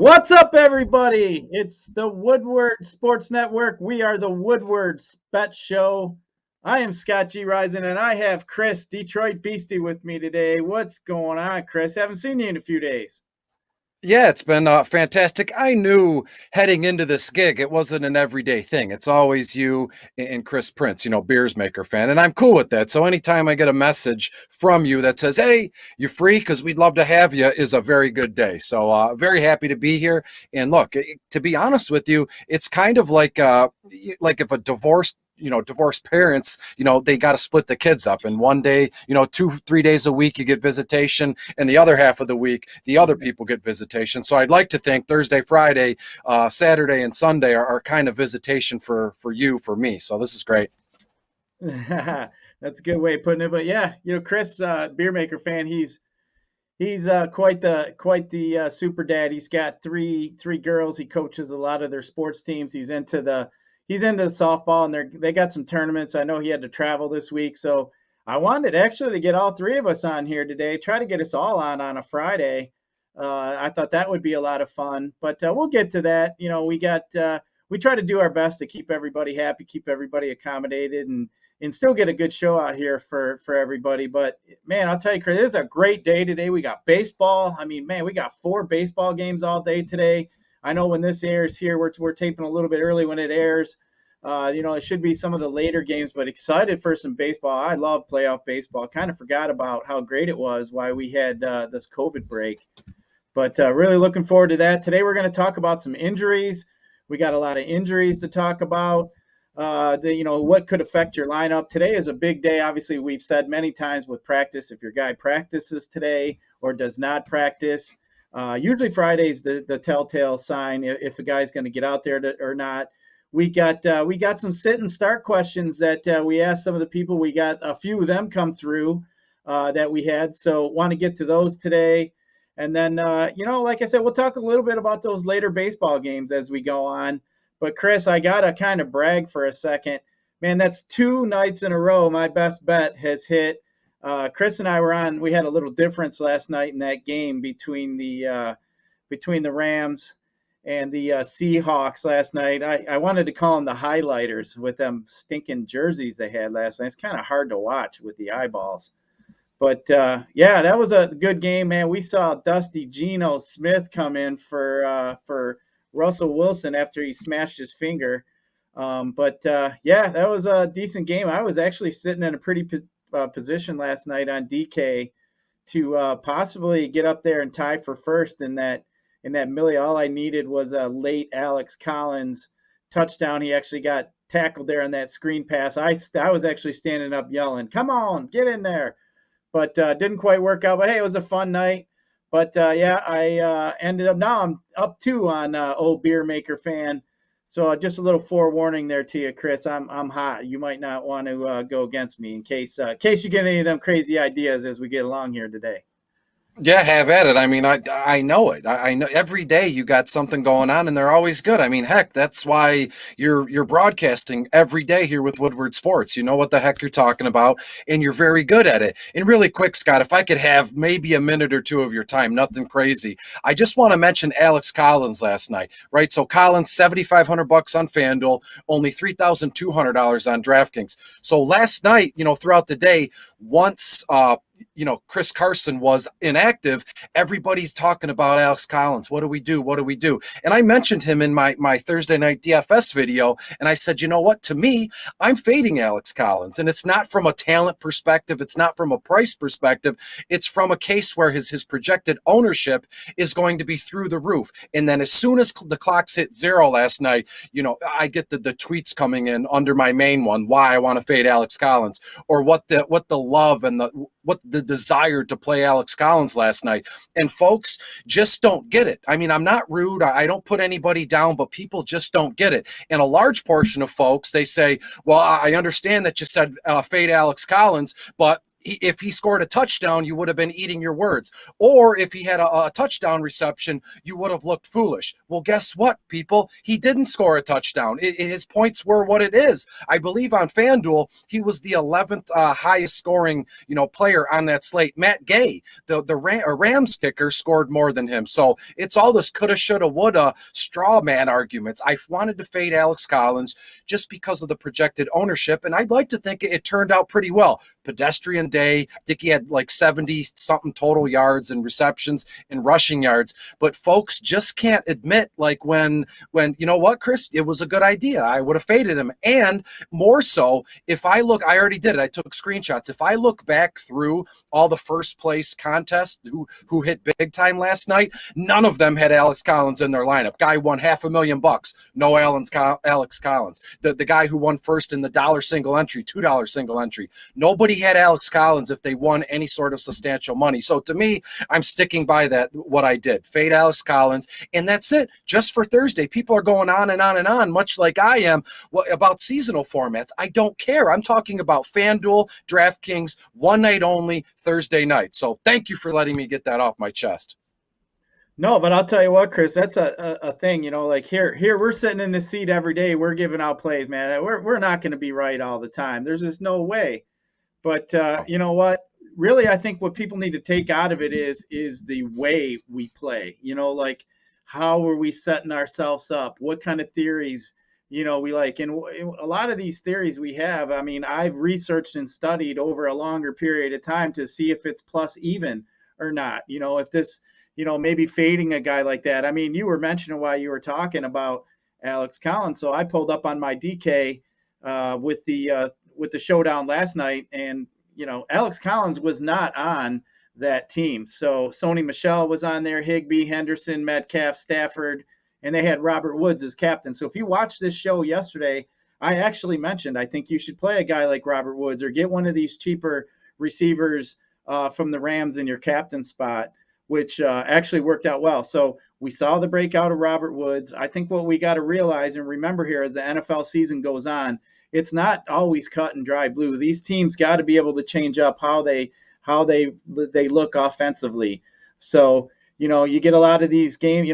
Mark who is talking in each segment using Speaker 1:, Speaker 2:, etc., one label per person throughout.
Speaker 1: What's up, everybody? It's the Woodward Sports Network. We are the Woodward Bets Show. I am Scott G. Risen, and I have Chris, Detroit Beastie, with me today. What's going on, Chris? Haven't seen you in a few days.
Speaker 2: Yeah, it's been fantastic. I knew heading into this gig, it wasn't an everyday thing. It's always you and Chris Prince, Beers Maker fan. And I'm cool with that. So anytime I get a message from you that says, hey, you free? Because we'd love to have you is a very good day. So very happy to be here. And look, to be honest with you, it's kind of like if a divorced parents, they got to split the kids up. And one day, 2-3 days a week, you get visitation. And the other half of the week, the other people get visitation. So I'd like to think Thursday, Friday, Saturday, and Sunday are kind of visitation for you, for me. So this is great.
Speaker 1: That's a good way of putting it. But yeah, Chris, beer maker fan, he's quite the super dad. He's got three girls. He coaches a lot of their sports teams. He's into the softball, and they got some tournaments. I know he had to travel this week, so I wanted actually to get all three of us on here today, try to get us all on a Friday. I thought that would be a lot of fun, but we'll get to that. We try to do our best to keep everybody happy, keep everybody accommodated, and still get a good show out here for everybody. But man, I'll tell you, Chris, this is a great day today. We got baseball. I mean, man, we got 4 baseball games all day today. I know when this airs here, we're taping a little bit early when it airs. It should be some of the later games, but excited for some baseball. I love playoff baseball. Kind of forgot about how great it was while we had this COVID break. But really looking forward to that. Today we're going to talk about some injuries. We got a lot of injuries to talk about. What could affect your lineup. Today is a big day. Obviously, we've said many times with practice, if your guy practices today or does not practice, usually Friday's the telltale sign if a guy's going to get out there or not. We got some sit and start questions that we asked some of the people. We got a few of them come through that we had, so want to get to those today. And then, like I said, we'll talk a little bit about those later baseball games as we go on. But Chris, I got to kind of brag for a second. Man, that's 2 nights in a row my best bet has hit. Chris and I we had a little difference last night in that game between the Rams and the Seahawks last night. I wanted to call them the highlighters with them stinking jerseys they had last night. It's kind of hard to watch with the eyeballs. But, yeah, that was a good game, man. We saw Dusty Geno Smith come in for Russell Wilson after he smashed his finger. Yeah, that was a decent game. I was actually sitting in a pretty position last night on DK to possibly get up there and tie for first in that Millie. All I needed was a late Alex Collins touchdown. He actually got tackled there on that screen pass. I was actually standing up yelling, "Come on, get in there!" But didn't quite work out. But hey, it was a fun night. But yeah, I ended up now I'm up 2 on old beer maker fan. So just a little forewarning there to you, Chris. I'm hot. You might not want to go against me in case you get any of them crazy ideas as we get along here today.
Speaker 2: Yeah, have at it. I mean, I know it. I know every day you got something going on, and they're always good. I mean, heck, that's why you're broadcasting every day here with Woodward Sports. You know what the heck you're talking about, and you're very good at it. And really quick, Scott, if I could have maybe a minute or 2 of your time, nothing crazy. I just want to mention Alex Collins last night, right? So Collins, $7,500 on FanDuel, only $3,200 on DraftKings. So last night, throughout the day, once Chris Carson was inactive, everybody's talking about Alex Collins. What do we do? What do we do? And I mentioned him in my Thursday night DFS video, and I said, you know what? To me, I'm fading Alex Collins, and it's not from a talent perspective. It's not from a price perspective. It's from a case where his projected ownership is going to be through the roof. And then as soon as the clocks hit 0 last night, I get the tweets coming in under my main one, why I want to fade Alex Collins, or what the love and the desire to play Alex Collins last night. And folks just don't get it. I mean, I'm not rude. I don't put anybody down, but people just don't get it. And a large portion of folks, they say, well, I understand that you said fade Alex Collins, but if he scored a touchdown, you would have been eating your words. Or if he had a touchdown reception, you would have looked foolish. Well, guess what, people? He didn't score a touchdown. His points were what it is. I believe on FanDuel, he was the 11th highest scoring, player on that slate. Matt Gay, the Rams kicker, scored more than him. So it's all this coulda, shoulda, woulda straw man arguments. I wanted to fade Alex Collins just because of the projected ownership, and I'd like to think it turned out pretty well. Pedestrian day. I think he had like 70 something total yards and receptions and rushing yards. But folks just can't admit, like, when you know what, Chris, it was a good idea. I would have faded him. And more so, if I look, I already did it. I took screenshots. If I look back through all the first place contests who hit big time last night, none of them had Alex Collins in their lineup. Guy won $500,000. No Alex Collins. The guy who won first in the $1 single entry, $2 single entry. Nobody had Alex Collins if they won any sort of substantial money. So to me, I'm sticking by that, what I did. Fade Alex Collins, and that's it. Just for Thursday. People are going on and on and on, much like I am, about seasonal formats. I don't care. I'm talking about FanDuel, DraftKings, one night only, Thursday night. So thank you for letting me get that off my chest.
Speaker 1: No, but I'll tell you what, Chris, that's a thing, like here we're sitting in the seat every day. We're giving out plays, man. We're not going to be right all the time. There's just no way. But you know what? Really, I think what people need to take out of it is the way we play. Like, how are we setting ourselves up? What kind of theories, we like? And a lot of these theories we have, I mean, I've researched and studied over a longer period of time to see if it's plus even or not. If this, maybe fading a guy like that. I mean, you were mentioning while you were talking about Alex Collins. So I pulled up on my DK with the showdown last night, and Alex Collins was not on that team. So Sony Michel was on there, Higbee, Henderson, Metcalf, Stafford, and they had Robert Woods as captain. So if you watched this show yesterday, I actually mentioned I think you should play a guy like Robert Woods or get one of these cheaper receivers from the Rams in your captain spot, which actually worked out well. So we saw the breakout of Robert Woods. I think what we got to realize and remember here as the NFL season goes on, it's not always cut and dry blue. These teams got to be able to change up how they look offensively. So, you get a lot of these games,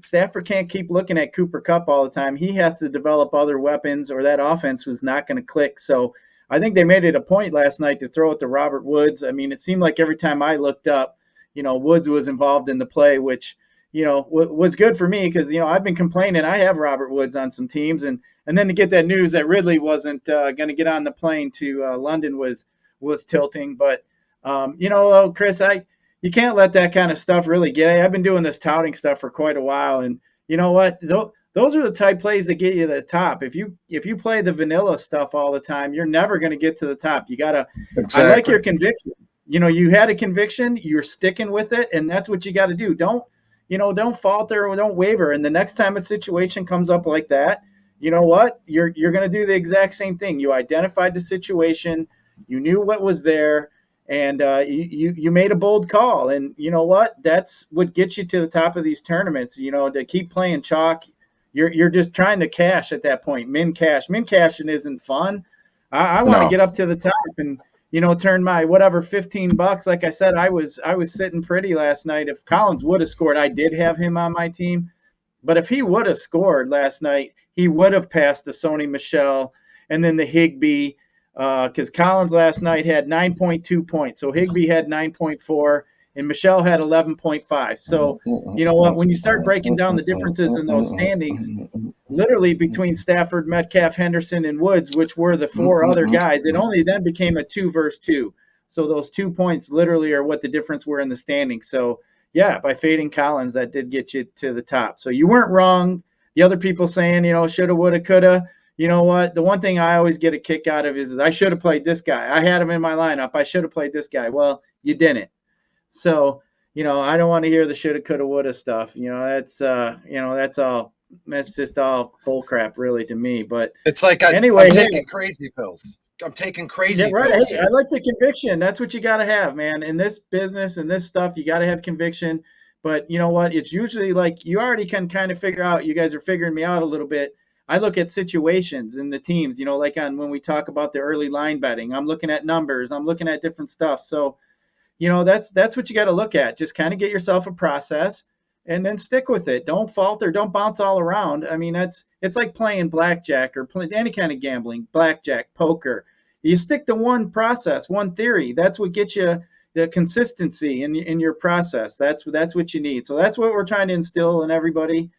Speaker 1: Stafford can't keep looking at Cooper Kupp all the time. He has to develop other weapons or that offense was not going to click. So I think they made it a point last night to throw it to Robert Woods. I mean, it seemed like every time I looked up, Woods was involved in the play, which, was good for me because, I've been complaining. I have Robert Woods on some teams, and then to get that news that Ridley wasn't going to get on the plane to London was tilting. But, Chris, you can't let that kind of stuff really get. I've been doing this touting stuff for quite a while, and you know what? Those are the type plays that get you to the top. If you play the vanilla stuff all the time, you're never going to get to the top. You gotta. Exactly. I like your conviction. You had a conviction. You're sticking with it, and that's what you got to do. Don't falter or don't waver. And the next time a situation comes up like that, you know what? You're going to do the exact same thing. You identified the situation. You knew what was there. And you made a bold call, and you know what? That's what gets you to the top of these tournaments. To keep playing chalk, you're just trying to cash at that point. Min cashing isn't fun. I want to get up to the top and turn my whatever $15. Like I said, I was sitting pretty last night. If Collins would have scored, I did have him on my team, but if he would have scored last night, he would have passed the Sony Michel and then the Higbee. Because Collins last night had 9.2 points. So Higbee had 9.4 and Michelle had 11.5. So, you know what, when you start breaking down the differences in those standings, literally between Stafford, Metcalf, Henderson, and Woods, which were the four other guys, it only then became a 2 versus 2. So those 2 points literally are what the difference were in the standings. So, yeah, by fading Collins, that did get you to the top. So you weren't wrong. The other people saying, shoulda, woulda, coulda. You know what? The one thing I always get a kick out of is I should have played this guy. I had him in my lineup. I should have played this guy. Well, you didn't. So, I don't want to hear the shoulda, coulda, woulda stuff. That's all. That's just all bull crap, really, to me. But
Speaker 2: it's like I'm taking crazy pills. I'm taking crazy pills.
Speaker 1: Hey, I like the conviction. That's what you got to have, man. In this business and this stuff, you got to have conviction. But you know what? It's usually like you already can kind of figure out. You guys are figuring me out a little bit. I look at situations in the teams, like when we talk about the early line betting, I'm looking at numbers, I'm looking at different stuff. So, that's what you got to look at. Just kind of get yourself a process and then stick with it. Don't falter, don't bounce all around. I mean, it's like playing blackjack or playing any kind of gambling, blackjack, poker. You stick to one process, one theory. That's what gets you the consistency in your process. That's what you need. So that's what we're trying to instill in everybody.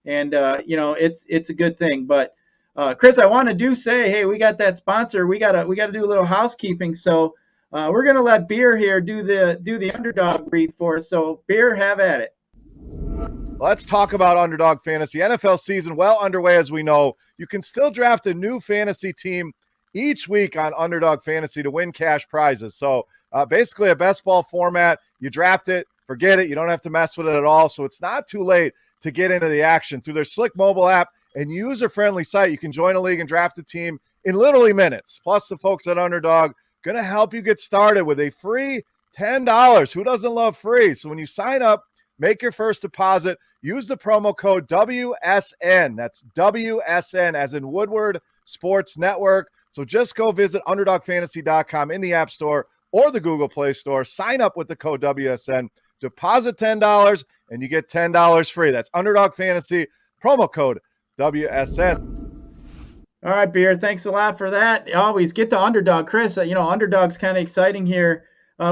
Speaker 1: And it's a good thing. But Chris, I want to say, hey, we got that sponsor. We gotta do a little housekeeping. So we're gonna let Beer here do the underdog read for us. So Beer, have at it.
Speaker 3: Let's talk about Underdog Fantasy. NFL season well underway, as we know. You can still draft a new fantasy team each week on Underdog Fantasy to win cash prizes. So basically a best ball format. You draft it, forget it. You don't have to mess with it at all. So it's not too late to get into the action. Through their slick mobile app and user-friendly site, you can join a league and draft a team in literally minutes. Plus, the folks at Underdog going to help you get started with a free $10. Who doesn't love free? So when you sign up, make your first deposit, use the promo code WSN. That's WSN as in Woodward Sports Network. So just go visit UnderdogFantasy.com in the App Store or the Google Play Store. Sign up with the code WSN. Deposit $10, and you get $10 free. That's Underdog Fantasy, promo code WSN.
Speaker 1: All right, Beer, thanks a lot for that. Always get the Underdog. Chris, Underdog's kind of exciting here.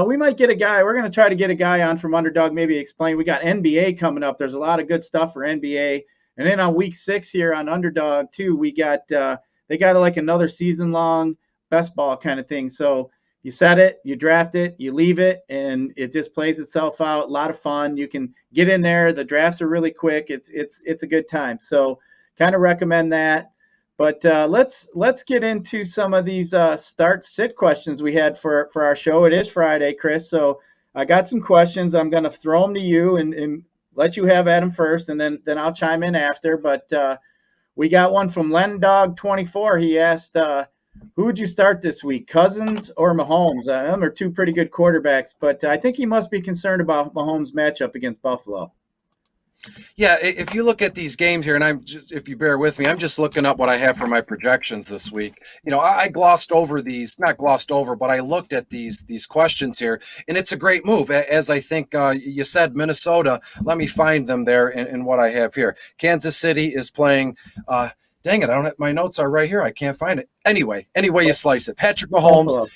Speaker 1: We might get a guy. We're going to try to get a guy on from Underdog, maybe explain. We got NBA coming up. There's a lot of good stuff for NBA. And then on week 6 here on Underdog, too, we got they got like another season-long best ball kind of thing. So you set it, you draft it, you leave it, and it just plays itself out. A lot of fun. You can get in there. The drafts are really quick. It's a good time. So kind of recommend that. But let's get into some of these start-sit questions we had for our show. It is Friday, Chris, so I got some questions. I'm going to throw them to you and let you have at them first, and then I'll chime in after. But we got one from Lendog24. He asked, who would you start this week, Cousins or Mahomes? Them are two pretty good quarterbacks, but I think he must be concerned about Mahomes' matchup against Buffalo.
Speaker 2: Yeah, if you look at these games here, and if you bear with me, I'm just looking up what I have for my projections this week. I glossed over these, not glossed over, but I looked at these questions here, and it's a great move. As I think you said, Minnesota. Let me find them there in what I have here. Kansas City is playing. Dang it, I don't have, my notes are right here. I can't find it. Anyway you slice it. Patrick Mahomes.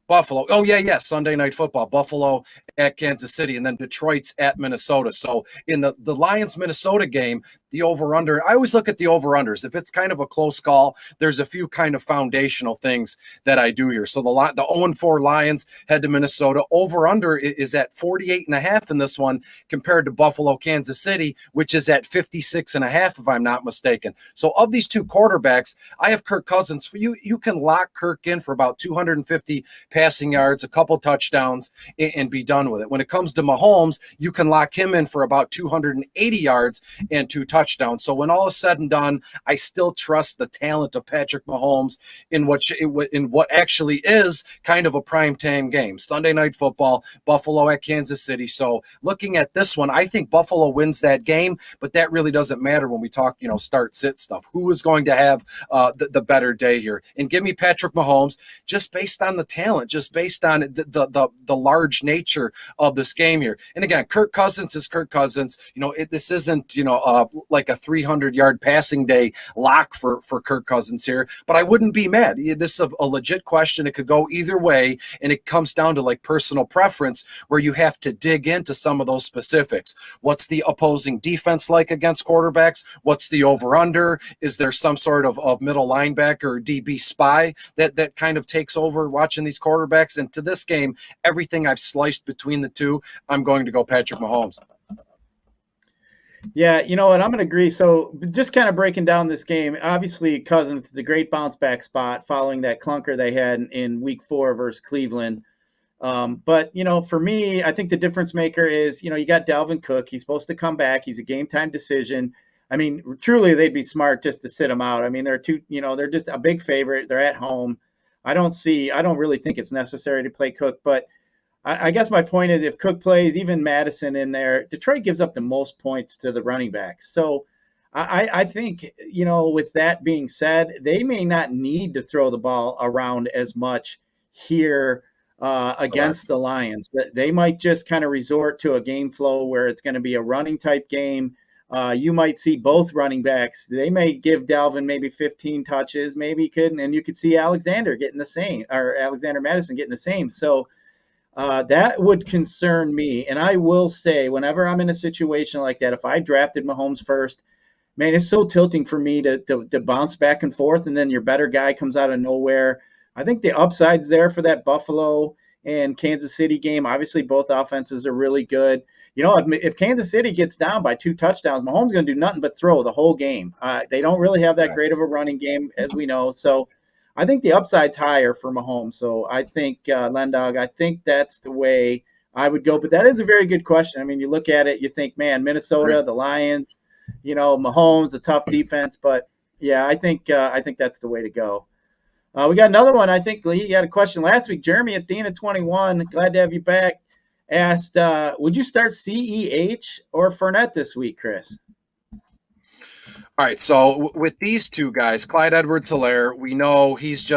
Speaker 2: Buffalo. Oh, yeah. Sunday Night Football. Buffalo at Kansas City, and then Detroit's at Minnesota. So in the Lions-Minnesota game, the over-under, I always look at the over-unders. If it's kind of a close call, there's a few kind of foundational things that I do here. So the 0-4 Lions head to Minnesota. Over-under is at 48.5 in this one compared to Buffalo, Kansas City, which is at 56.5 if I'm not mistaken. So of these two quarterbacks, I have Kirk Cousins. For you can lock Kirk in for about 250 passing yards, a couple touchdowns, and be done with it. When it comes to Mahomes, you can lock him in for about 280 yards and 2 touchdowns. So when all is said and done, I still trust the talent of Patrick Mahomes in what actually is kind of a primetime game. Sunday Night Football, Buffalo at Kansas City. So looking at this one, I think Buffalo wins that game, but that really doesn't matter when we talk, start-sit stuff. Who is going to have the better day here? And give me Patrick Mahomes just based on the talent, just based on the large nature of this game here. And again, Kirk Cousins is Kirk Cousins. This isn't, like a 300-yard passing day lock for Kirk Cousins here, but I wouldn't be mad. This is a legit question. It could go either way, and it comes down to like personal preference where you have to dig into some of those specifics. What's the opposing defense like against quarterbacks? What's the over-under? Is there some sort of middle linebacker or DB spy that kind of takes over watching these quarterbacks? And to this game, everything I've sliced between the two, I'm going to go Patrick Mahomes.
Speaker 1: Yeah, you know what? I'm going to agree. So just kind of breaking down this game, obviously Cousins is a great bounce back spot following that clunker they had in week 4 versus Cleveland. But, for me, I think the difference maker is, you got Dalvin Cook. He's supposed to come back. He's a game time decision. I mean, truly, they'd be smart just to sit him out. I mean, they're just a big favorite. They're at home. I don't really think it's necessary to play Cook, but I guess my point is if Cook plays, even Madison in there, Detroit gives up the most points to the running backs. So I think, with that being said, they may not need to throw the ball around as much here against
Speaker 2: Correct.
Speaker 1: the Lions. But they might just kind of resort to a game flow where it's going to be a running type game. You might see both running backs. They may give Dalvin maybe 15 touches, maybe he couldn't, and you could see Alexander getting the same, or Alexander Madison getting the same. So that would concern me. And I will say, whenever I'm in a situation like that, if I drafted Mahomes first, man, it's so tilting for me to bounce back and forth, and then your better guy comes out of nowhere. I think the upside's there for that Buffalo and Kansas City game. Obviously, both offenses are really good. If Kansas City gets down by 2 touchdowns, Mahomes is going to do nothing but throw the whole game. They don't really have that great of a running game, as we know. So I think the upside's higher for Mahomes. So I think, Lendog, I think that's the way I would go. But that is a very good question. I mean, you look at it, you think, man, Minnesota, the Lions, Mahomes, a tough defense, but yeah, I think that's the way to go. We got another one. I think Lee, you had a question last week. Jeremy Athena 21, glad to have you back. Asked, would you start CEH or Fournette this week, Chris?
Speaker 2: All right, so with these two guys, Clyde Edwards-Helaire, we know he's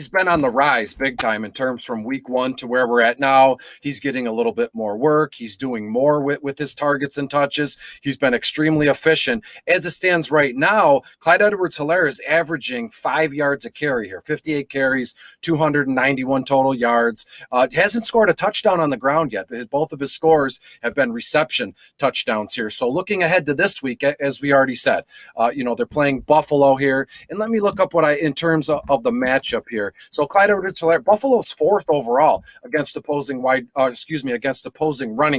Speaker 2: been on the rise big time in terms from week 1 to where we're at now. He's getting a little bit more work. He's doing more with his targets and touches. He's been extremely efficient. As it stands right now, Clyde Edwards-Helaire is averaging 5 yards a carry here, 58 carries, 291 total yards. Hasn't scored a touchdown on the ground yet. Both of his scores have been reception touchdowns here. So looking ahead to this week, as we already said, they're playing Buffalo here. And let me look up in terms of the matchup here. So Clyde Edwards-Helaire, Buffalo's 4th overall against opposing running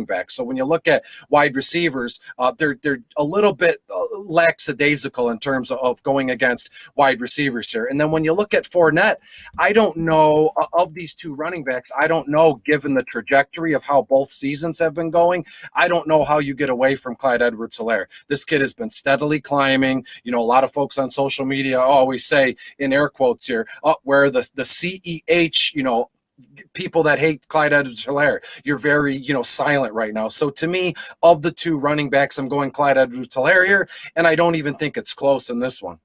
Speaker 2: backs. So when you look at wide receivers, they're a little bit lackadaisical in terms of going against wide receivers here. And then when you look at Fournette, I don't know of these two running backs. I don't know, given the trajectory of how both seasons have been going, I don't know how you get away from Clyde Edwards-Helaire. This kid has been steadily climbing. A lot of folks on social media always say, in air quotes here, where the CEH, people that hate Clyde Edwards-Helaire, you're very, silent right now. So to me, of the two running backs, I'm going Clyde Edwards-Helaire here, and I don't even think it's close in this one.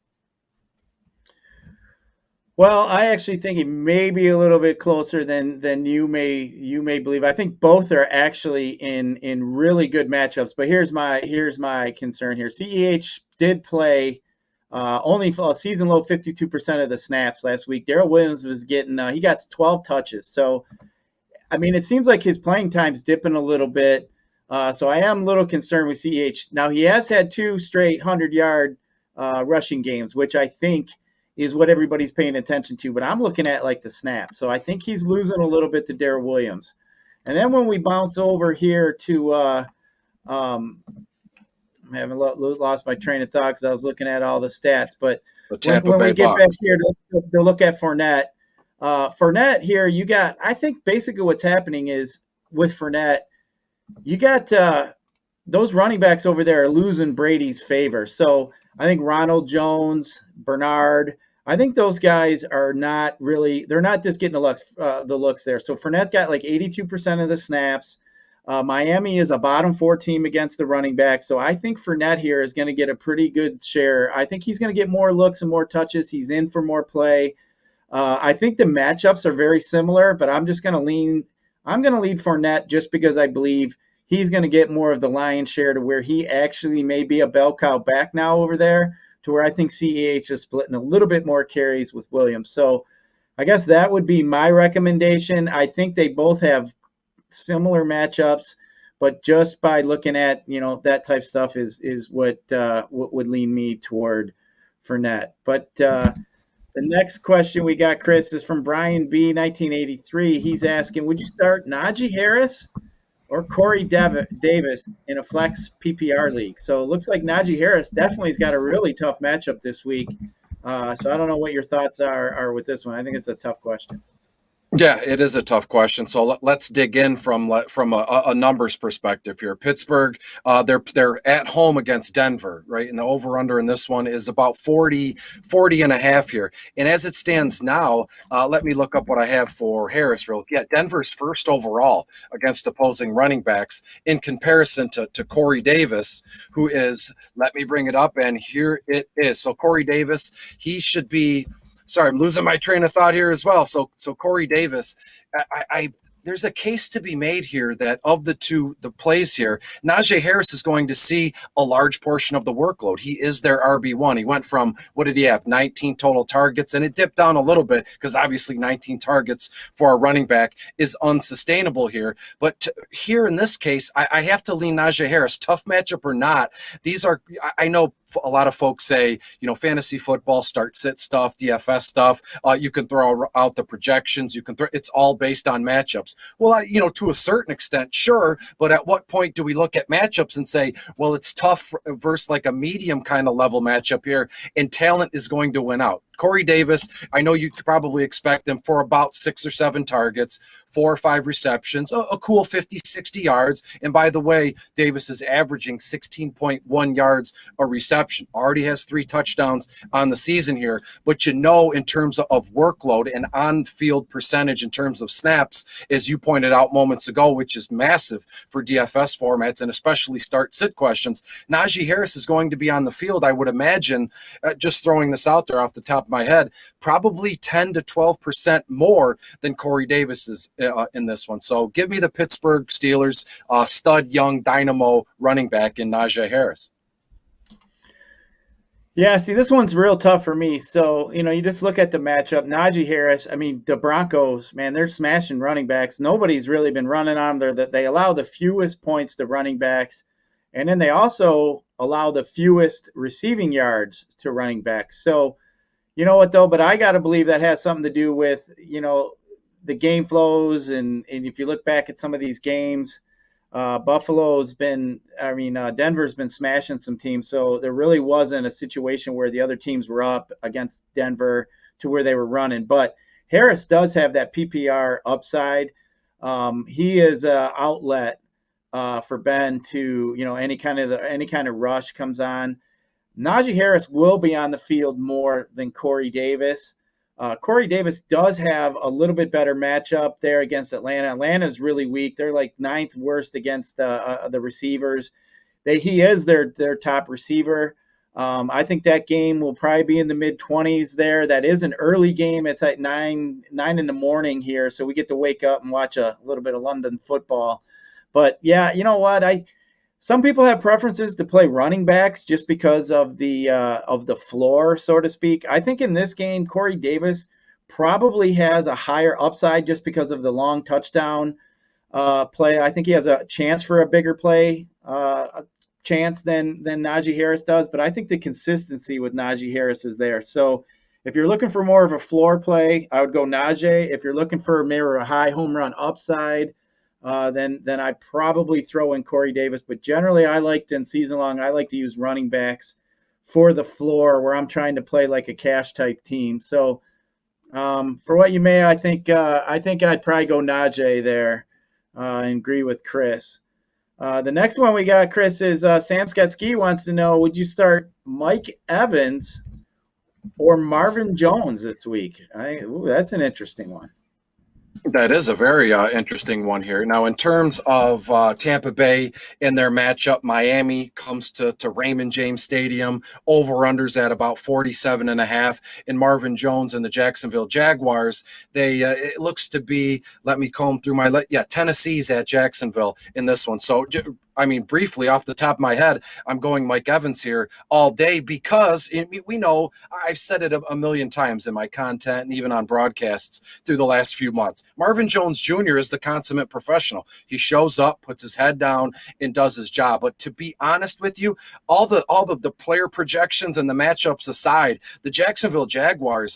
Speaker 1: Well, I actually think it may be a little bit closer than you may believe. I think both are actually in really good matchups. But here's my concern here. CEH did play only for a season low 52% of the snaps last week. Darrell Williams was getting he got 12 touches. So I mean, it seems like his playing time's dipping a little bit. So I am a little concerned with CEH. Now he has had 2 straight 100-yard rushing games, which I think is what everybody's paying attention to. But I'm looking at like the snaps. So I think he's losing a little bit to Darrell Williams. And then when we bounce over here to I haven't lost my train of thought because I was looking at all the stats. But when we get back here to look at Fournette, Fournette here, you got, I think basically what's happening is with Fournette, you got those running backs over there are losing Brady's favor. So I think Ronald Jones, Bernard, I think those guys are not really, they're not just getting the looks there. So Fournette got like 82% of the snaps. Miami is a bottom 4 team against the running back. So I think Fournette here is going to get a pretty good share. I think he's going to get more looks and more touches. He's in for more play. I think the matchups are very similar, but I'm going to lead Fournette just because I believe he's going to get more of the lion's share to where he actually may be a bell cow back now over there, to where I think CEH is splitting a little bit more carries with Williams. So I guess that would be my recommendation. I think they both have similar matchups, but just by looking at, that type of stuff is what would lean me toward Fournette. But the next question we got, Chris, is from Brian B. 1983. He's asking, would you start Najee Harris or Corey Davis in a flex PPR league? So it looks like Najee Harris definitely has got a really tough matchup this week. So I don't know what your thoughts are with this one. I think it's a tough question.
Speaker 2: Yeah, it is a tough question. So let's dig in from a numbers perspective here. Pittsburgh, they're at home against Denver, right? And the over under in this one is about 40 and a half here. And as it stands now, let me look up what I have for Harris real. Yeah, Denver's first overall against opposing running backs in comparison to Corey Davis, who is, let me bring it up, and here it is. So Corey Davis, he should be. Sorry, I'm losing my train of thought here as well. So Corey Davis, there's a case to be made here that of the plays here, Najee Harris is going to see a large portion of the workload. He is their RB1. He went from, what did he have, 19 total targets, and it dipped down a little bit because obviously 19 targets for a running back is unsustainable here. But here in this case, I have to lean Najee Harris. Tough matchup or not, these are, I know a lot of folks say, fantasy football, start sit stuff, DFS stuff. You can throw out the projections. It's all based on matchups. Well, to a certain extent, sure. But at what point do we look at matchups and say, well, it's tough versus like a medium kind of level matchup here, and talent is going to win out? Corey Davis, I know you could probably expect him for about 6 or 7 targets, 4 or 5 receptions, a cool 50, 60 yards. And by the way, Davis is averaging 16.1 yards a reception. Already has 3 touchdowns on the season here. But in terms of workload and on-field percentage in terms of snaps, as you pointed out moments ago, which is massive for DFS formats and especially start-sit questions, Najee Harris is going to be on the field, I would imagine, just throwing this out there off the top of my head, probably 10 to 12% more than Corey Davis is in this one. So give me the Pittsburgh Steelers stud young dynamo running back in Najee Harris.
Speaker 1: Yeah, see, this one's real tough for me. So, you just look at the matchup. Najee Harris, I mean, the Broncos, man, they're smashing running backs. Nobody's really been running on them. They allow the fewest points to running backs. And then they also allow the fewest receiving yards to running backs. So, you know what, though? But I got to believe that has something to do with, the game flows. And if you look back at some of these games, Denver's been smashing some teams. So there really wasn't a situation where the other teams were up against Denver to where they were running. But Harris does have that PPR upside. He is an outlet for Ben to, any kind of rush comes on. Najee Harris will be on the field more than Corey Davis. Corey Davis does have a little bit better matchup there against Atlanta. Atlanta's really weak. They're like 9th worst against the receivers. He is their top receiver. I think that game will probably be in the mid-20s there. That is an early game. It's at 9 in the morning here, so we get to wake up and watch a little bit of London football. But, yeah, you know what? Some people have preferences to play running backs just because of the floor, so to speak. I think in this game, Corey Davis probably has a higher upside just because of the long touchdown play. I think he has a chance for a bigger play chance than Najee Harris does, but I think the consistency with Najee Harris is there. So if you're looking for more of a floor play, I would go Najee. If you're looking for maybe a high home run upside, then I'd probably throw in Corey Davis. But generally, I like to use running backs for the floor where I'm trying to play like a cash type team. So for what you may, I think I'd probably go Najee there and agree with Chris. The next one we got, Chris, is Sam Sketsky wants to know, would you start Mike Evans or Marvin Jones this week? That's an interesting one.
Speaker 2: That is a very interesting one here. Now, in terms of Tampa Bay and their matchup, Miami comes to Raymond James Stadium, over-unders at about 47.5. And Marvin Jones and the Jacksonville Jaguars, it looks to be, let me comb through Tennessee's at Jacksonville in this one. So, briefly off the top of my head, I'm going Mike Evans here all day because we know, I've said it a million times in my content and even on broadcasts through the last few months. Marvin Jones Jr. is the consummate professional. He shows up, puts his head down, and does his job. But to be honest with you, all the player projections and the matchups aside, the Jacksonville Jaguars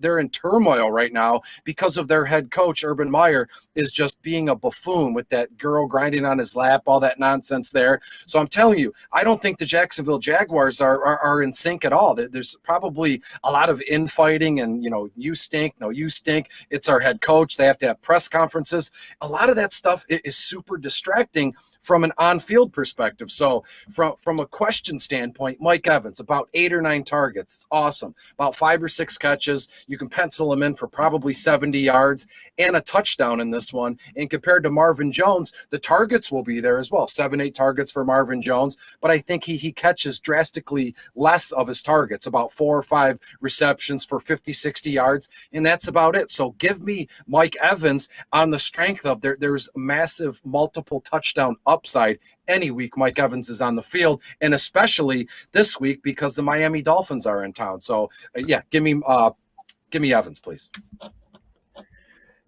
Speaker 2: they're in turmoil right now because of their head coach, Urban Meyer, is just being a buffoon with that girl grinding on his lap, all that nonsense. nonsense there. So I'm telling you, I don't think the Jacksonville Jaguars are in sync at all. There's probably a lot of infighting and, you stink, no, you stink. It's our head coach. They have to have press conferences. A lot of that stuff is super distracting from an on-field perspective. So from a question standpoint, Mike Evans, about 8 or 9 targets. Awesome. About 5 or 6 catches. You can pencil him in for probably 70 yards and a touchdown in this one. And compared to Marvin Jones, the targets will be there as well. 7, 8 targets for Marvin Jones. But I think he catches drastically less of his targets, about 4 or 5 receptions for 50, 60 yards. And that's about it. So give me Mike Evans on the strength of there's massive multiple touchdown upside any week Mike Evans is on the field, and especially this week because the Miami Dolphins are in town. So give me Evans, please.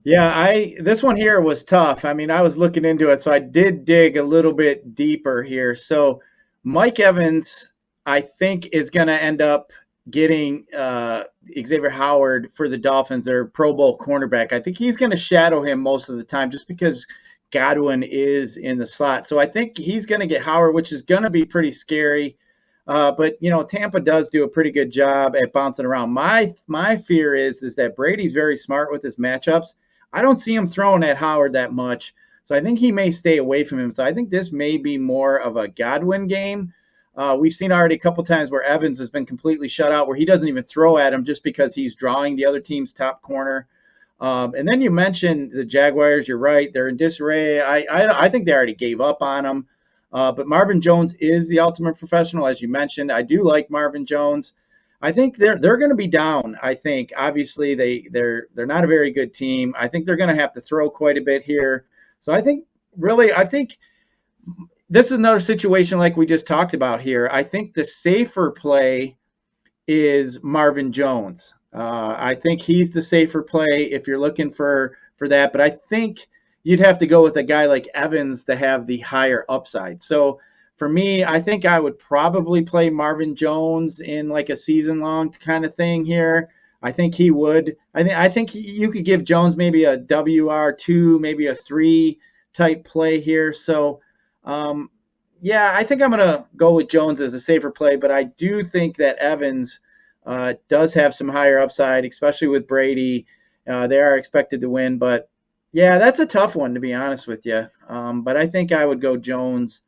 Speaker 1: Yeah, this one here was tough. I mean, I was looking into it, so I did dig a little bit deeper here. So Mike Evans, I think, is going to end up getting Xavier Howard for the Dolphins, their Pro Bowl cornerback. I think he's going to shadow him most of the time just because Godwin is in the slot. So I think he's going to get Howard, which is going to be pretty scary. But, Tampa does do a pretty good job at bouncing around. My fear is that Brady's very smart with his matchups. I don't see him throwing at Howard that much. So I think he may stay away from him. So I think this may be more of a Godwin game. We've seen already a couple times where Evans has been completely shut out, where he doesn't even throw at him just because he's drawing the other team's top corner. And then you mentioned the Jaguars. You're right. They're in disarray. I think they already gave up on them. But Marvin Jones is the ultimate professional, as you mentioned. I do like Marvin Jones. I think they're going to be down. I think obviously they're not a very good team. I think they're going to have to throw quite a bit here. So I think this is another situation like we just talked about here. I think the safer play is Marvin Jones. I think he's the safer play if you're looking for that. But I think you'd have to go with a guy like Evans to have the higher upside. So for me, I think I would probably play Marvin Jones in like a season-long kind of thing here. I think he would. I think you could give Jones maybe a WR2, maybe a 3 type play here. So, I think I'm going to go with Jones as a safer play. But I do think that Evans does have some higher upside, especially with Brady. They are expected to win. But, that's a tough one, to be honest with you. But I think I would go Jones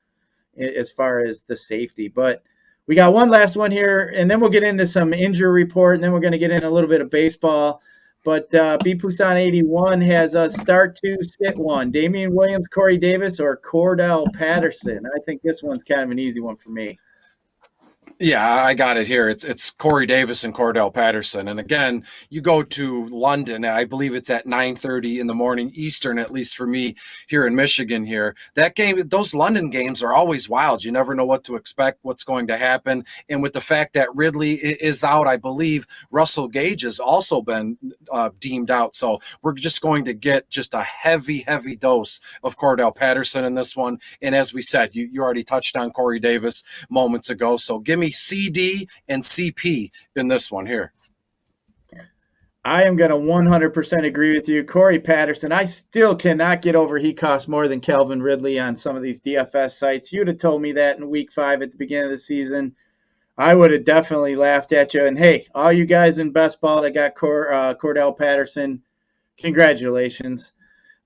Speaker 1: as far as the safety. But we got one last one here, and then we'll get into some injury report, and then we're going to get in a little bit of baseball. But B. Poussin 81 has a start 2, sit 1. Damien Williams, Corey Davis, or Cordell Patterson. I think this one's kind of an easy one for me.
Speaker 2: Yeah, I got it here. It's Corey Davis and Cordell Patterson. And again, you go to London, I believe it's at 9:30 in the morning Eastern, at least for me here in Michigan here. That game, those London games are always wild. You never know what to expect, what's going to happen. And with the fact that Ridley is out, I believe Russell Gage has also been deemed out. So we're just going to get just a heavy, heavy dose of Cordell Patterson in this one. And as we said, you already touched on Corey Davis moments ago. So give me CD and CP in this one here.
Speaker 1: I am going to 100% agree with you. Corey Patterson, I still cannot get over he costs more than Calvin Ridley on some of these DFS sites. You'd have told me that in week 5 at the beginning of the season, I would have definitely laughed at you. And hey, all you guys in best ball that got Cordell Patterson, congratulations.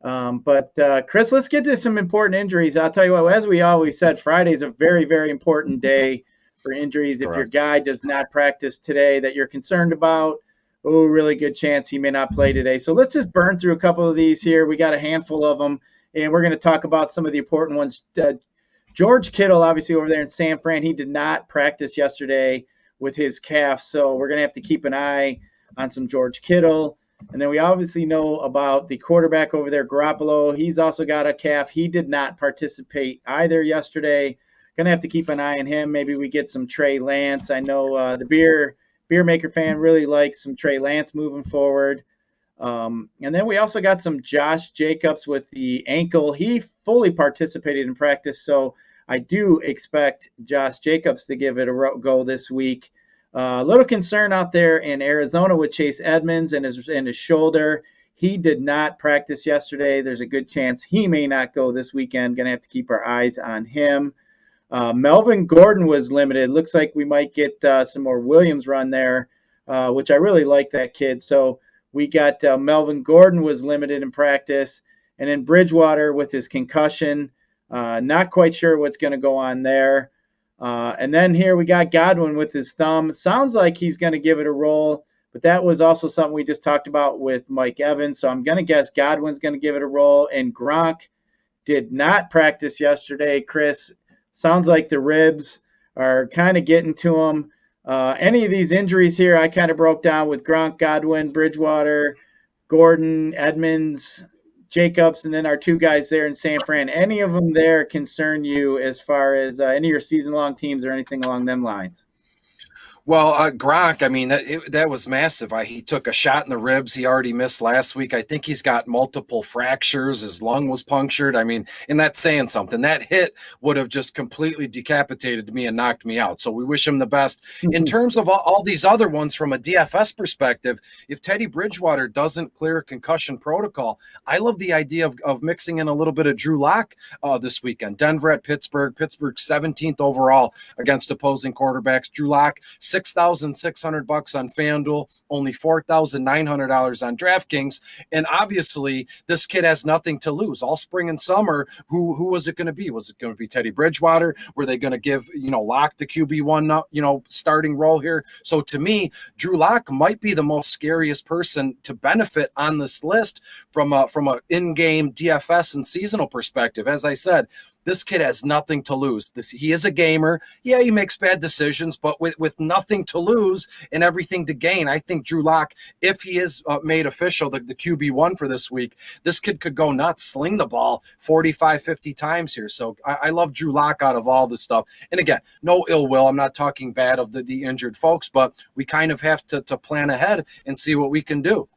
Speaker 1: But Chris, let's get to some important injuries. I'll tell you what, as we always said, Friday is a very, very important day for injuries. Correct. If your guy does not practice today that you're concerned about, really good chance he may not play today. So let's just burn through a couple of these here. We got a handful of them, and we're going to talk about some of the important ones. George Kittle, obviously over there in San Fran, he did not practice yesterday with his calf, so we're going to have to keep an eye on some George Kittle. And then we obviously know about the quarterback over there, Garoppolo. He's also got a calf. He did not participate either yesterday. Going to have to keep an eye on him. Maybe we get some Trey Lance. I know the beer maker fan really likes some Trey Lance moving forward. And then we also got some Josh Jacobs with the ankle. He fully participated in practice, so I do expect Josh Jacobs to give it a go this week. A little concern out there in Arizona with Chase Edmonds and his shoulder. He did not practice yesterday. There's a good chance he may not go this weekend. Going to have to keep our eyes on him. Melvin Gordon was limited. Looks like we might get some more Williams run there, which I really like that kid. So we got Melvin Gordon was limited in practice. And then Bridgewater with his concussion. Not quite sure what's going to go on there. And then here we got Godwin with his thumb. It sounds like he's going to give it a roll, but that was also something we just talked about with Mike Evans. So I'm going to guess Godwin's going to give it a roll. And Gronk did not practice yesterday. Chris, sounds like the ribs are kind of getting to him. Any of these injuries here I kind of broke down with Gronk, Godwin, Bridgewater, Gordon, Edmonds, Jacobs, and then our two guys there in San Fran. Any of them there concern you as far as any of your season-long teams or anything along them lines?
Speaker 2: Well, Gronk, I mean, that was massive. He took a shot in the ribs. He already missed last week. I think he's got multiple fractures. His lung was punctured. I mean, and that's saying something. That hit would have just completely decapitated me and knocked me out. So we wish him the best. In terms of all these other ones from a DFS perspective, if Teddy Bridgewater doesn't clear concussion protocol, I love the idea of mixing in a little bit of Drew Lock this weekend. Denver at Pittsburgh. Pittsburgh 17th overall against opposing quarterbacks. Drew Lock, $6,600 on FanDuel, only $4,900 on DraftKings. And obviously, this kid has nothing to lose. All spring and summer, who was it going to be? Was it going to be Teddy Bridgewater? Were they going to give, Lock the QB1, starting role here? So to me, Drew Lock might be the most scariest person to benefit on this list from a in-game DFS and seasonal perspective. As I said, this kid has nothing to lose. He is a gamer. Yeah, he makes bad decisions, but with nothing to lose and everything to gain, I think Drew Lock, if he is made official, the QB1 for this week, this kid could go nuts, sling the ball 45, 50 times here. So I love Drew Lock out of all this stuff. And again, no ill will. I'm not talking bad of the injured folks, but we kind of have to plan ahead and see what we can do.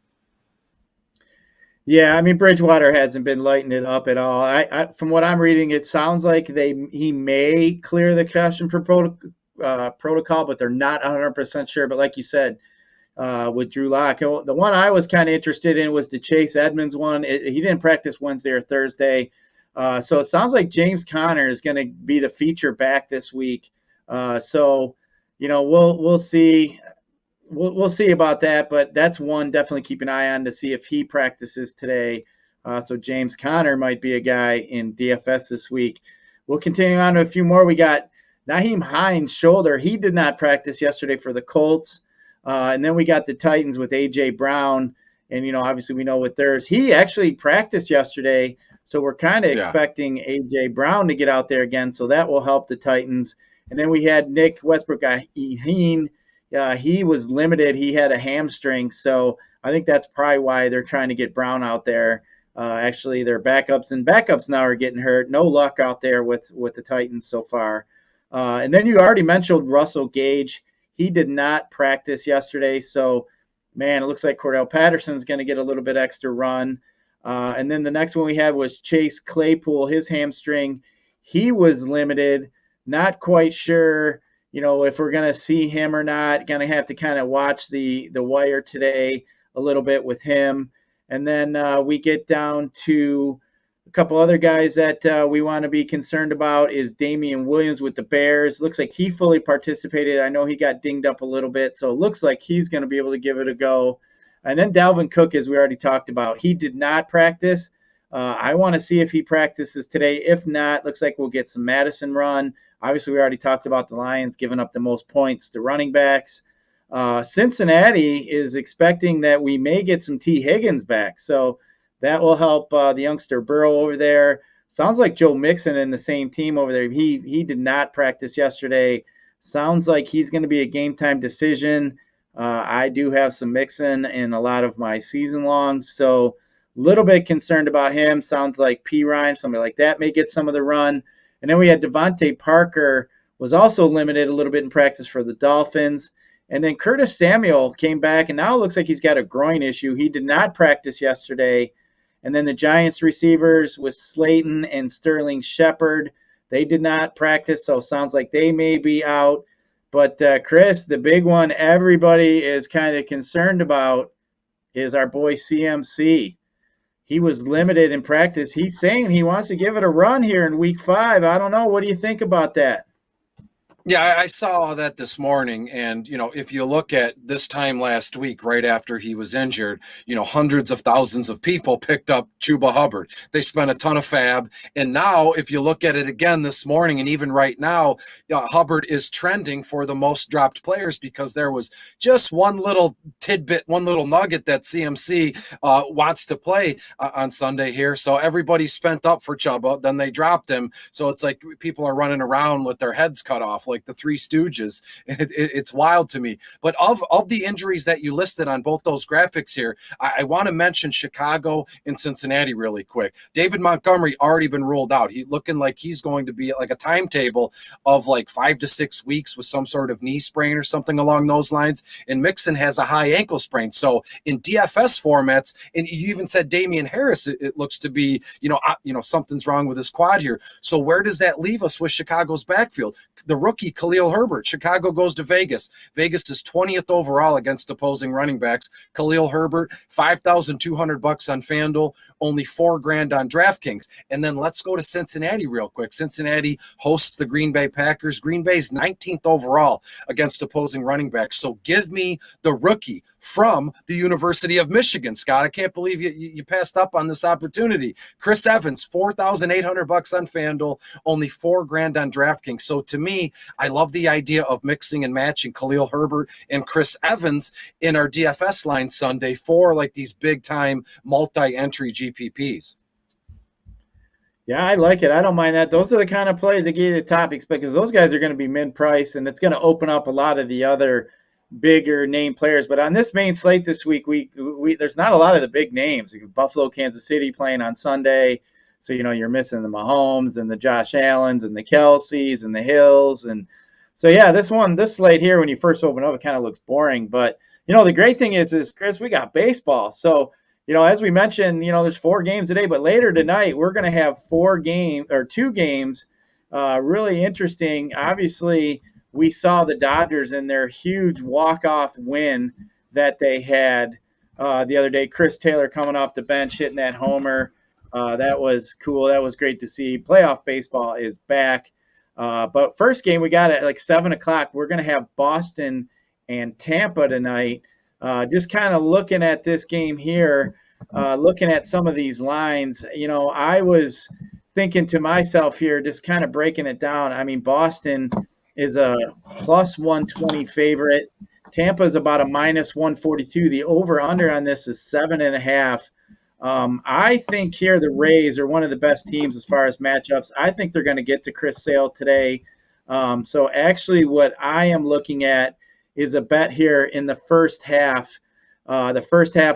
Speaker 1: Yeah, I mean, Bridgewater hasn't been lighting it up at all. From what I'm reading, it sounds like he may clear the concussion protocol, but they're not 100% sure. But like you said, with Drew Lock, the one I was kind of interested in was the Chase Edmonds one. He didn't practice Wednesday or Thursday. So it sounds like James Conner is going to be the feature back this week. So, we'll see. We'll see about that, but that's one definitely keep an eye on to see if he practices today. So James Conner might be a guy in DFS this week. We'll continue on to a few more. We got Nyheim Hines' shoulder. He did not practice yesterday for the Colts. And then we got the Titans with A.J. Brown. And, obviously we know with theirs. He actually practiced yesterday, so we're kind of expecting A.J. Brown to get out there again, so that will help the Titans. And then we had Nick Westbrook. He was limited. He had a hamstring, so I think that's probably why they're trying to get Brown out there. Actually, their backups now are getting hurt. No luck out there with the Titans so far. And then you already mentioned Russell Gage. He did not practice yesterday, so, man, it looks like Cordell Patterson's going to get a little bit extra run. And then the next one we had was Chase Claypool, his hamstring. He was limited, not quite sure if we're going to see him or not. Going to have to kind of watch the wire today a little bit with him. And then we get down to a couple other guys that we want to be concerned about is Damien Williams with the Bears. Looks like he fully participated. I know he got dinged up a little bit, so it looks like he's going to be able to give it a go. And then Dalvin Cook, as we already talked about, he did not practice. I want to see if he practices today. If not, looks like we'll get some Madison run. Obviously, we already talked about the Lions giving up the most points to running backs. Cincinnati is expecting that we may get some T. Higgins back, so that will help the youngster Burrow over there. Sounds like Joe Mixon in the same team over there. He did not practice yesterday. Sounds like he's going to be a game-time decision. I do have some Mixon in a lot of my season longs, so a little bit concerned about him. Sounds like P. Ryan, somebody like that, may get some of the run. And then we had Devontae Parker was also limited a little bit in practice for the Dolphins. And then Curtis Samuel came back, and now it looks like he's got a groin issue. He did not practice yesterday. And then the Giants receivers with Slayton and Sterling Shepard, they did not practice, so sounds like they may be out. But, Chris, the big one everybody is kind of concerned about is our boy CMC. He was limited in practice. He's saying he wants to give it a run here in week 5. I don't know. What do you think about that?
Speaker 2: Yeah, I saw that this morning. And, if you look at this time last week, right after he was injured, hundreds of thousands of people picked up Chuba Hubbard. They spent a ton of fab. And now, if you look at it again this morning, and even right now, Hubbard is trending for the most dropped players because there was just one little tidbit, one little nugget that CMC wants to play on Sunday here. So everybody spent up for Chuba. Then they dropped him. So it's like people are running around with their heads cut off, like the Three Stooges. It's wild to me. But of the injuries that you listed on both those graphics here, I want to mention Chicago and Cincinnati really quick. David Montgomery already been ruled out. He's looking like he's going to be like a timetable of like 5 to 6 weeks with some sort of knee sprain or something along those lines. And Mixon has a high ankle sprain. So in DFS formats, and you even said Damian Harris, it looks to be, something's wrong with his quad here. So where does that leave us with Chicago's backfield? The rookie Khalil Herbert. Chicago goes to Vegas. Vegas is 20th overall against opposing running backs. Khalil Herbert, $5,200 on FanDuel, only $4,000 on DraftKings. And then let's go to Cincinnati real quick. Cincinnati hosts the Green Bay Packers. Green Bay's 19th overall against opposing running backs. So give me the rookie from the University of Michigan. Scott, I can't believe you passed up on this opportunity. Chris Evans, $4,800 on FanDuel, only $4,000 on DraftKings. So to me, I love the idea of mixing and matching Khalil Herbert and Chris Evans in our DFS line Sunday for like these big time multi-entry GPPs.
Speaker 1: Yeah, I like it. I don't mind that. Those are the kind of plays that give you the topics because those guys are going to be mid-price, and it's going to open up a lot of the other bigger name players. But on this main slate this week, we there's not a lot of the big names. Buffalo, Kansas City playing on Sunday. So, you're missing the Mahomes and the Josh Allens and the Kelseys and the Hills. And so, yeah, this slate here, when you first open up, it kind of looks boring. But, the great thing is, Chris, we got baseball. So, as we mentioned, there's 4 games today. But later tonight, we're going to have 2 games. Really interesting. Obviously, we saw the Dodgers in their huge walk-off win that they had the other day. Chris Taylor coming off the bench, hitting that homer. That was cool. That was great to see. Playoff baseball is back. But first game, we got at like 7 o'clock. We're going to have Boston and Tampa tonight. Just kind of looking at this game here, looking at some of these lines, I was thinking to myself here, just kind of breaking it down. I mean, Boston is a plus 120 favorite. Tampa is about a minus 142. The over-under on this is 7.5. I think here the Rays are one of the best teams as far as matchups. I think they're going to get to Chris Sale today. So actually what I am looking at is a bet here in the first half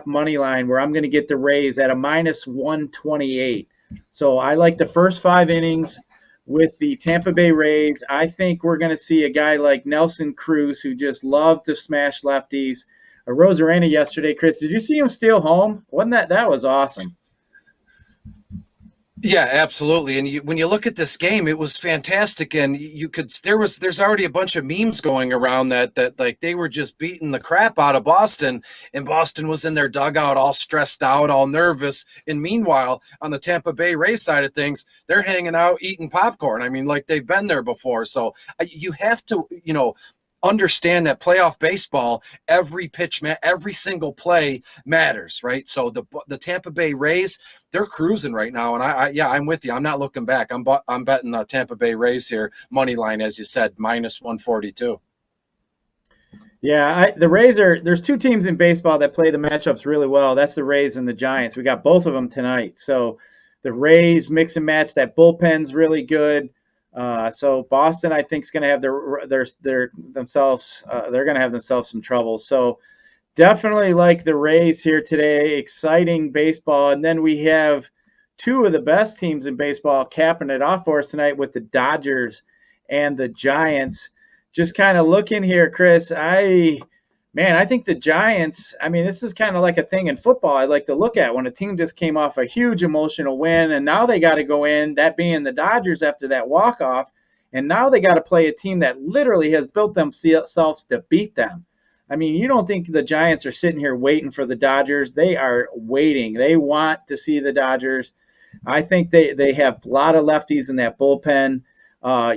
Speaker 1: money line where I'm going to get the Rays at a minus 128. So I like the first 5 innings with the Tampa Bay Rays. I think we're going to see a guy like Nelson Cruz who just loved to smash lefties. Rosarena yesterday, Chris, did you see him steal home? Wasn't that was awesome?
Speaker 2: Yeah, absolutely. And when you look at this game, it was fantastic. And there's already a bunch of memes going around that like they were just beating the crap out of Boston, and Boston was in their dugout all stressed out, all nervous. And meanwhile, on the Tampa Bay Rays side of things, they're hanging out eating popcorn. I mean, like they've been there before. So you have to, understand that playoff baseball, every pitch, every single play matters, right? So the Tampa Bay Rays, they're cruising right now, and I'm with you. I'm not looking back. I'm betting the Tampa Bay Rays here, money line, as you said, minus 142.
Speaker 1: Yeah, the Rays there's 2 teams in baseball that play the matchups really well. That's the Rays and the Giants. We got both of them tonight. So the Rays mix and match. That bullpen's really good. So Boston, I think, is going to have they're going to have themselves some trouble. So definitely like the Rays here today. Exciting baseball. And then we have 2 of the best teams in baseball capping it off for us tonight with the Dodgers and the Giants. Just kind of looking here, Chris, I think the Giants, this is kind of like a thing in football I like to look at when a team just came off a huge emotional win, and now they got to go in, that being the Dodgers after that walk-off, and now they got to play a team that literally has built themselves to beat them. I mean, you don't think the Giants are sitting here waiting for the Dodgers. They are waiting. They want to see the Dodgers. I think they have a lot of lefties in that bullpen.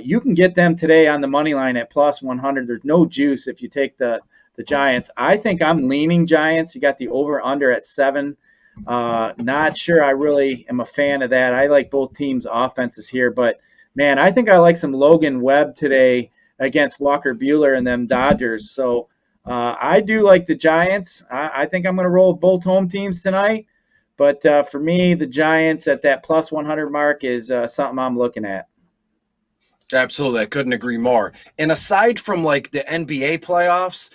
Speaker 1: You can get them today on the money line at plus 100. There's no juice if you take the Giants. I think I'm leaning Giants. You got the over-under at 7. Not sure I really am a fan of that. I like both teams' offenses here, but, man, I think I like some Logan Webb today against Walker Buehler and them Dodgers. So I do like the Giants. I think I'm going to roll both home teams tonight. But for me, the Giants at that plus 100 mark is something I'm looking at.
Speaker 2: Absolutely, I couldn't agree more. And aside from like the NBA playoffs,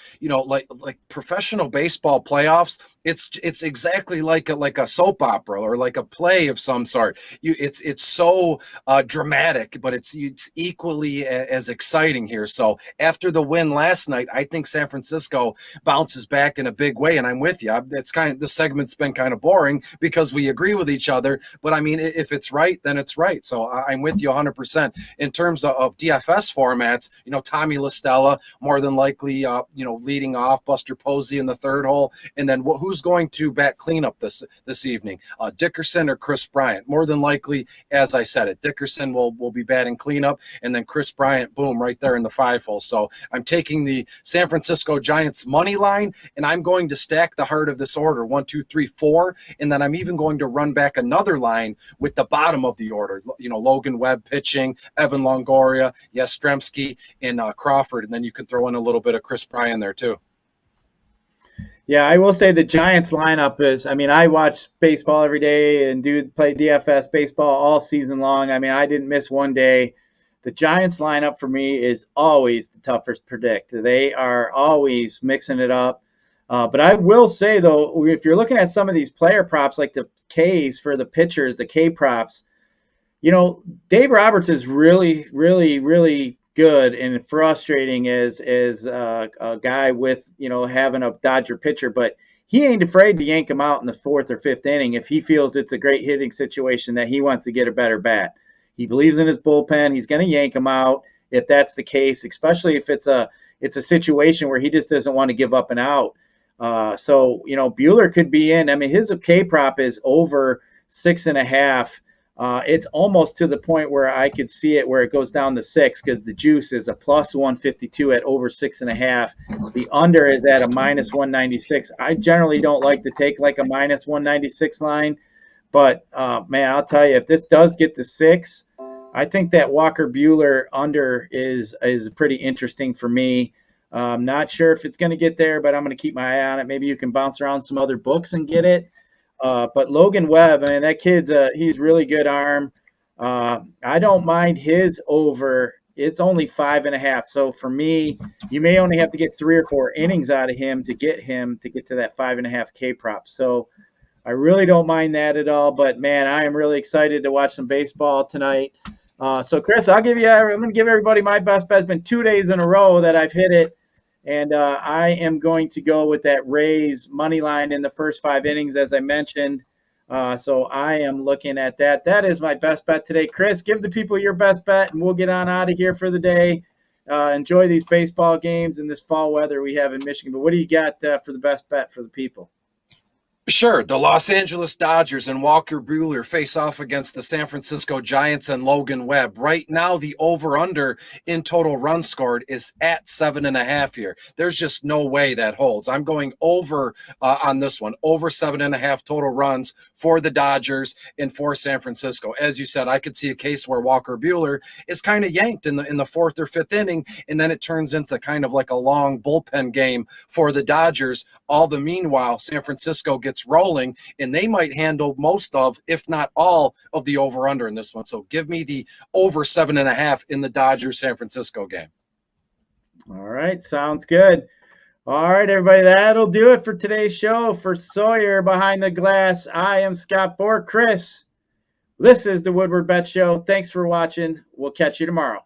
Speaker 2: like professional baseball playoffs, it's exactly like a soap opera or like a play of some sort. It's so dramatic, but it's equally as exciting here. So after the win last night, I think San Francisco bounces back in a big way, and I'm with you. This segment's been kind of boring because we agree with each other, but I mean, if it's right, then it's right. So I'm with you 100% in terms of DFS formats. Tommy LaStella more than likely, leading off, Buster Posey in the third hole, and then who's going to bat cleanup this evening? Dickerson or Chris Bryant? More than likely, as I said it, Dickerson will be batting cleanup, and then Chris Bryant, boom, right there in the 5 hole. So I'm taking the San Francisco Giants money line, and I'm going to stack the heart of this order 1, 2, 3, 4, and then I'm even going to run back another line with the bottom of the order. Logan Webb pitching, Evan Longoria, Yastrzemski, and Crawford, and then you can throw in a little bit of Chris Bryant there too.
Speaker 1: Yeah, I will say the Giants lineup is, I watch baseball every day and play DFS baseball all season long. I didn't miss one day. The Giants lineup for me is always the toughest to predict. They are always mixing it up. But I will say, though, if you're looking at some of these player props, like the Ks for the pitchers, the K props, Dave Roberts is really, really, really good and frustrating as a guy with, having a Dodger pitcher, but he ain't afraid to yank him out in the 4th or 5th inning if he feels it's a great hitting situation that he wants to get a better bat. He believes in his bullpen. He's going to yank him out if that's the case, especially if it's a situation where he just doesn't want to give up and out. So Buehler could be in. His K prop is over 6.5. It's almost to the point where I could see it where it goes down to 6 because the juice is a plus 152 at over 6.5. The under is at a minus 196. I generally don't like to take like a minus 196 line, but man, I'll tell you, if this does get to 6, I think that Walker Buehler under is pretty interesting for me. I'm not sure if it's going to get there, but I'm going to keep my eye on it. Maybe you can bounce around some other books and get it. But Logan Webb, that kid's he's really good arm. I don't mind his over. It's only 5.5. So for me, you may only have to get 3 or 4 innings out of him to get to that 5.5 K prop. So I really don't mind that at all. But man, I am really excited to watch some baseball tonight. So Chris, I'm going to give everybody my best bet. It's been 2 days in a row that I've hit it. And I am going to go with that Rays money line in the first 5 innings, as I mentioned. So I am looking at that. That is my best bet today. Chris, give the people your best bet, and we'll get on out of here for the day. Enjoy these baseball games and this fall weather we have in Michigan. But what do you got for the best bet for the people?
Speaker 2: Sure. The Los Angeles Dodgers and Walker Buehler face off against the San Francisco Giants and Logan Webb. Right now, the over-under in total runs scored is at 7.5 here. There's just no way that holds. I'm going over on this one, over 7.5 total runs for the Dodgers and for San Francisco. As you said, I could see a case where Walker Buehler is kind of yanked in the 4th or 5th inning, and then it turns into kind of like a long bullpen game for the Dodgers. All the meanwhile, San Francisco gets rolling, and they might handle most of, if not all, of the over-under in this one. So give me the over 7.5 in the Dodgers-San Francisco game.
Speaker 1: All right, sounds good. All right, everybody, that'll do it for today's show. For Sawyer behind the glass, I am Scott for Chris. This is the Woodward Bet Show. Thanks for watching. We'll catch you tomorrow.